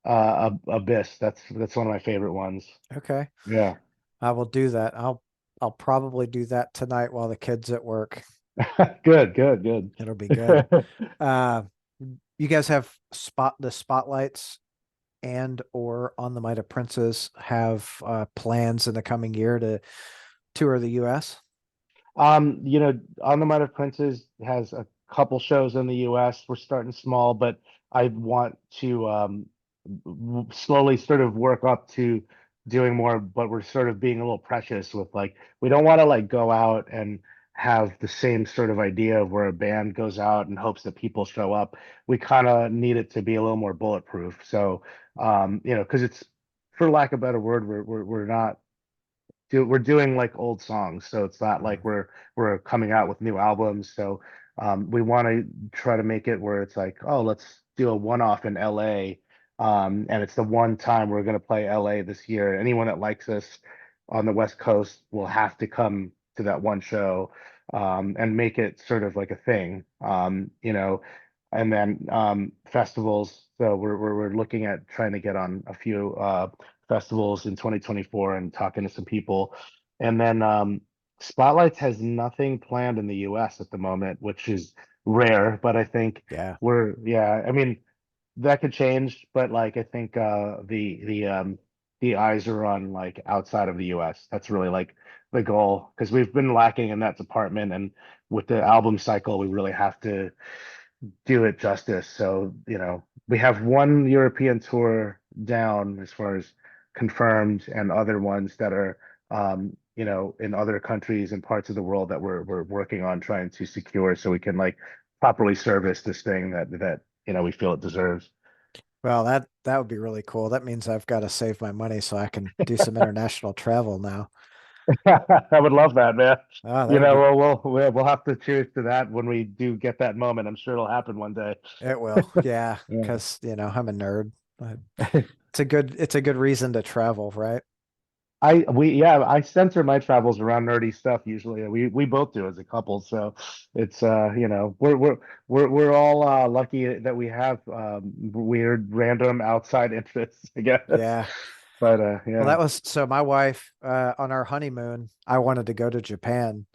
Abyss. That's one of my favorite ones. Okay. Yeah, I will do that. I'll probably do that tonight while the kids at work. good, good, good. It'll be good. Uh, you guys have the spotlights and or on the Might of Princes have plans in the coming year to tour the US? On the Might of Princes has a couple shows in the US. We're starting small, but I want to slowly sort of work up to doing more, but we're sort of being a little precious with like, we don't want to like go out and have the same sort of idea of where a band goes out and hopes that people show up. We kind of need it to be a little more bulletproof. So, because it's, for lack of a better word, we're not we're doing like old songs, so it's not like Mm. we're coming out with new albums. So we want to try to make it where it's like, oh, let's do a one-off in LA, and it's the one time we're going to play LA this year. Anyone that likes us on the West Coast will have to come to that one show, and make it sort of like a thing, and then festivals. So we're looking at trying to get on a few festivals in 2024 and talking to some people. And then Spotlights has nothing planned in the US at the moment, which is rare, but I think Yeah. yeah, I mean, that could change, but like I think the eyes are on like outside of the US. That's really like the goal, because we've been lacking in that department, and with the album cycle, we really have to do it justice. So, we have one European tour down as far as confirmed, and other ones that are, in other countries and parts of the world that we're working on trying to secure, so we can like properly service this thing that we feel it deserves. Well, that would be really cool. That means I've got to save my money so I can do some international travel now. I would love that, man. Oh, that would be We'll have to cheers to that when we do get that moment. I'm sure it'll happen one day. it will. Yeah, Yeah. because I'm a nerd. Uh, it's a good reason to travel, right? I censor my travels around nerdy stuff usually. We both do as a couple, so it's we're all lucky that we have weird random outside interests, I guess. Yeah. But Well, yeah. that was so my wife, on our honeymoon, I wanted to go to Japan,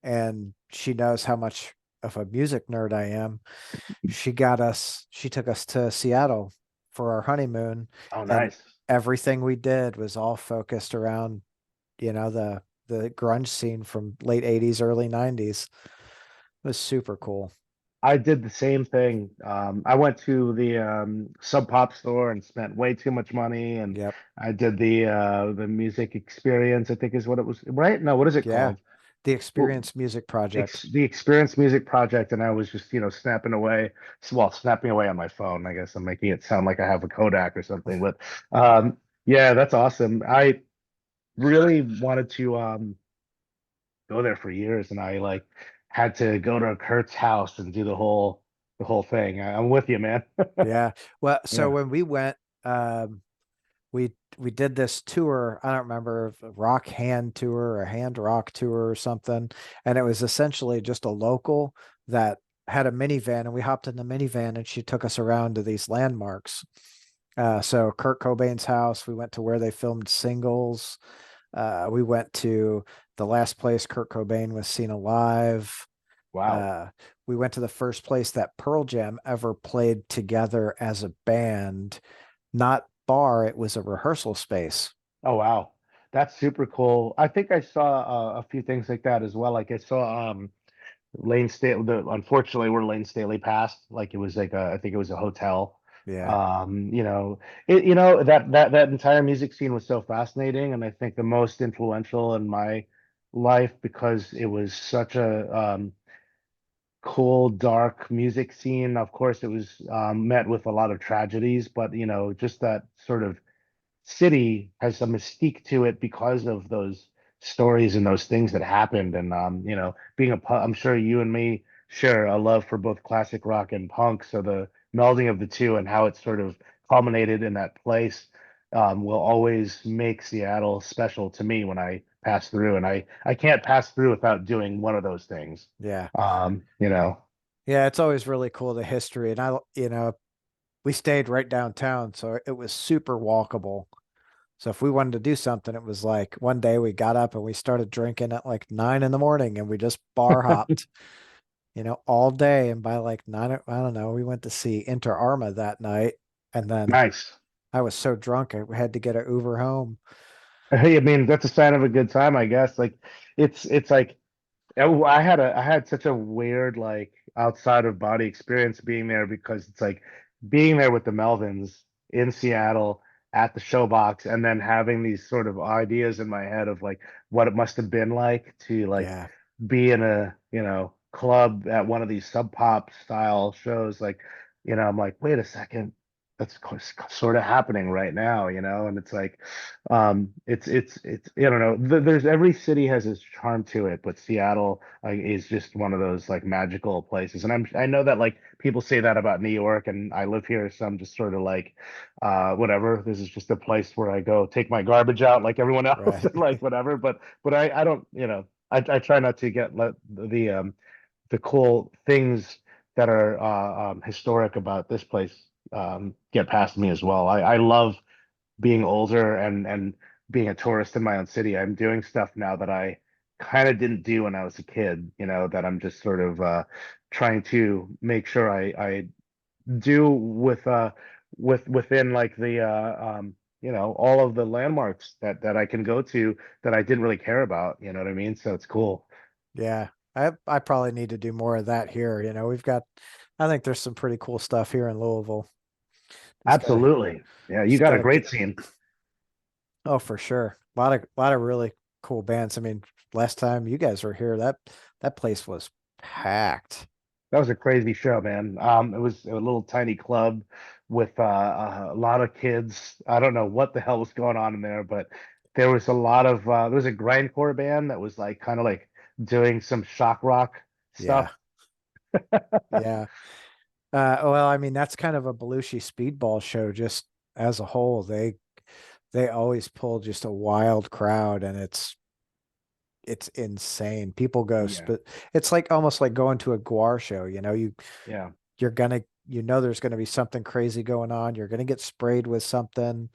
and she knows how much of a music nerd I am. She took us to Seattle for our honeymoon, Oh, and nice. everything we did was all focused around, the grunge scene from late 80s, early 90s. It was super cool. I did the same thing. I went to the Sub Pop store and spent way too much money, and Yep. I did the music experience, I think is what it was, right? No, what is it Yeah. called? The Well, Experience Music Project. the Experience Music Project, and I was just, snapping away on my phone. I guess I'm making it sound like I have a Kodak or something, but yeah, that's awesome. I really wanted to go there for years, and I like had to go to Kurt's house and do the whole thing. I'm with you, man. Yeah. Well, so Yeah. when we went, um, we did this tour. I don't remember if a rock hand tour or hand rock tour or something, and it was essentially just a local that had a minivan, and we hopped in the minivan, and she took us around to these landmarks. So Kurt Cobain's house, we went to where they filmed Singles. We went to the last place Kurt Cobain was seen alive. Wow. Uh, we went to the first place that Pearl Jam ever played together as a band, not bar, it was a rehearsal space. Oh wow. That's super cool. I think I saw a few things like that as well. Like I saw Lane Staley. Unfortunately, where Lane Staley passed, like it was like I think it was a hotel. Yeah, You know, that entire music scene was so fascinating, and I think the most influential in my life because it was such a cool, dark music scene. Of course, it was met with a lot of tragedies, but just that sort of city has a mystique to it because of those stories and those things that happened. And being I'm sure you and me share a love for both classic rock and punk. So the melding of the two and how it sort of culminated in that place will always make Seattle special to me when I pass through. And I can't pass through without doing one of those things. yeah, Um, you know, yeah. It's always really cool the history, and we stayed right downtown, so it was super walkable. So if we wanted to do something, it was like one day we got up and we started drinking at like 9 in the morning, and we just bar hopped, all day. And by like nine, I don't know, we went to see Inter Arma that night, and then nice. I was so drunk I had to get an Uber home. Hey, I mean, that's a sign of a good time, I guess. Like it's like I had such a weird like outside of body experience being there because it's like being there with the Melvins in Seattle at the Showbox and then having these sort of ideas in my head of like what it must have been like to like Yeah, be in a club at one of these sub pop style shows like I'm like wait a second, that's sort of happening right now, and it's like it's I don't know. There's every city has its charm to it, but Seattle like is just one of those like magical places. And I know that like people say that about New York, and I live here, so I'm just sort of like, whatever. This is just a place where I go take my garbage out like everyone else, right. and like whatever. But I don't, I try not to get let the cool things that are historic about this place get past me as well. I love being older and being a tourist in my own city. I'm doing stuff now that I kind of didn't do when I was a kid, that I'm just sort of trying to make sure I do within like the all of the landmarks that I can go to that I didn't really care about, you know what I mean? So it's cool. Yeah. I probably need to do more of that here. I think there's some pretty cool stuff here in Louisville. Just gotta Absolutely. Yeah, you just got a gotta get great scene. Oh, for sure. A lot of really cool bands. I mean, last time you guys were here, that place was packed. That was a crazy show, man. It was a little tiny club with a lot of kids. I don't know what the hell was going on in there, but there was a lot of there was a grindcore band that was like kind of like doing some shock rock Yeah. stuff. Yeah. Well, I mean, that's kind of a Belushi speedball show just as a whole. They always pull just a wild crowd, and it's insane. People go, Yeah, but it's like almost like going to a Guar show. yeah. You're gonna there's gonna be something crazy going on. You're gonna get sprayed with something.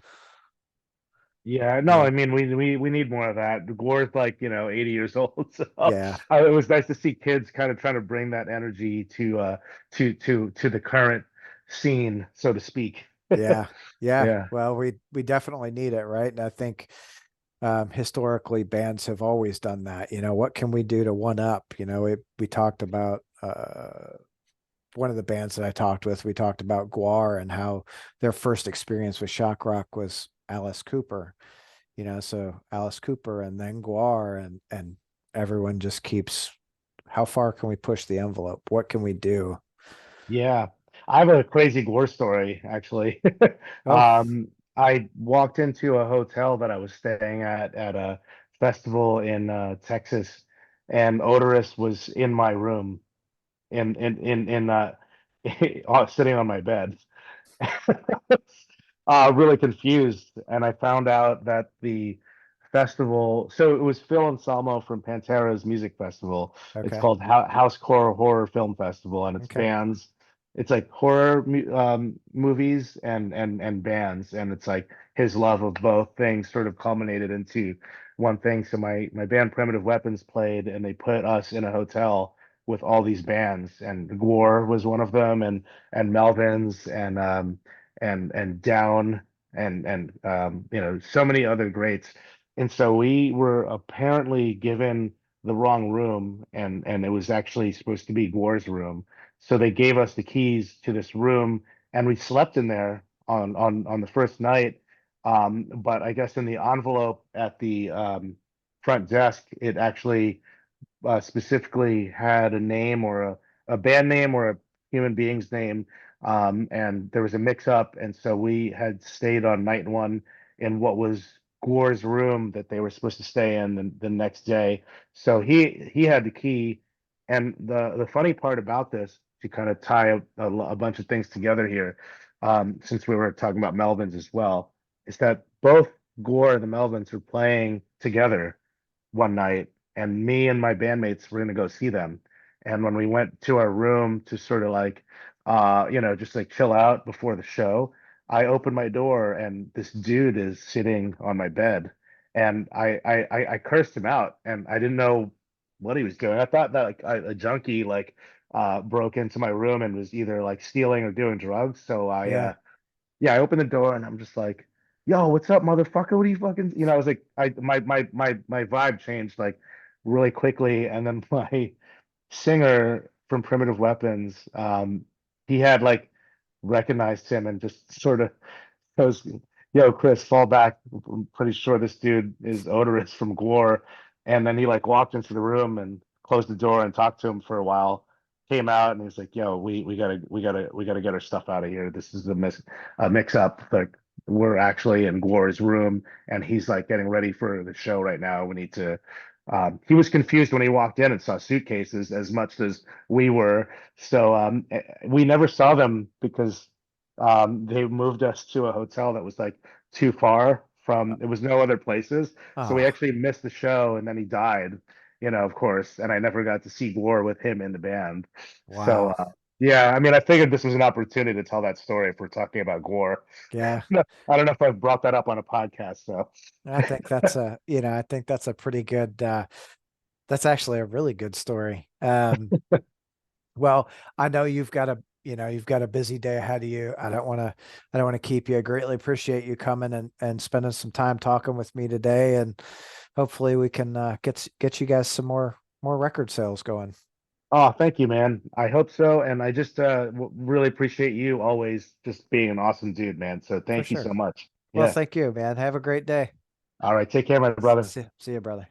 Yeah, no, Yeah. I mean we need more of that. Gore's like, 80 years old. So Yeah. it was nice to see kids kind of trying to bring that energy to the current scene, so to speak. Yeah. Yeah. Yeah, Well, we definitely need it, right? And I think historically bands have always done that. What can we do to one up? We talked about one of the bands that I talked with, we talked about Guar and how their first experience with shock rock was Alice Cooper. So Alice Cooper and then Guar, and everyone just keeps, how far can we push the envelope? What can we do? yeah. I have a crazy Gore story, actually. Oh, I walked into a hotel that I was staying at a festival in Texas, and Odorous was in my room in sitting on my bed. Really confused, and I found out that the festival. So it was Phil Anselmo from Pantera's music festival. It's Okay. called House Core Horror Film Festival, and it's Okay. bands. It's like horror movies and bands, and it's like his love of both things sort of culminated into one thing. So my band Primitive Weapons played, and they put us in a hotel with all these bands, and Gore was one of them, and Melvins and Down and you know, so many other greats. And so we were apparently given the wrong room, and it was actually supposed to be Gore's room. So they gave us the keys to this room, and we slept in there on the first night. But I guess in the envelope at the front desk, it actually specifically had a name or a band name or a human being's name. And there was a mix up. And so we had stayed on night one in what was Gore's room that they were supposed to stay in the next day. So he had the key. And the funny part about this, to kind of tie a bunch of things together here, since we were talking about Melvins as well, is that both Gore and the Melvins were playing together one night, and me and my bandmates were gonna go see them. And when we went to our room to sort of like, you know, just like chill out before the show, I opened my door and this dude is sitting on my bed, and I cursed him out, and I didn't know what he was doing. I thought that like a junkie like broke into my room and was either like stealing or doing drugs. So Yeah. yeah, I opened the door and I'm just like, "Yo, what's up, motherfucker? What are you fucking?" You know, I was like, my vibe changed like really quickly, and then my singer from Primitive Weapons, he had like recognized him and just sort of goes, "Yo, Chris, fall back. I'm pretty sure this dude is Odorous from Gore." And then he like walked into the room and closed the door and talked to him for a while. Came out and he's like, "Yo, we gotta get our stuff out of here. This is a mix up. Like we're actually in Gore's room, and he's like getting ready for the show right now. We need to." He was confused when he walked in and saw suitcases as much as we were. So we never saw them because they moved us to a hotel that was like too far from, there was no other places. So we Oh, actually missed the show, and then he died, you know, of course, and I never got to see Gore with him in the band. So wow. yeah, I mean, I figured this was an opportunity to tell that story if we're talking about Gore. Yeah. No, I don't know if I've brought that up on a podcast, so I think that's a, I think that's a pretty good, that's actually a really good story. Well, I know you've got a, you've got a busy day ahead of you. I don't want to keep you. I greatly appreciate you coming and spending some time talking with me today. And hopefully we can get you guys some more record sales going. oh, thank you, man. I hope so, and I just really appreciate you always just being an awesome dude, man. So For thank you sure. so much. Well, Yeah. thank you, man. Have a great day. All right, take care, my brother. See you, brother.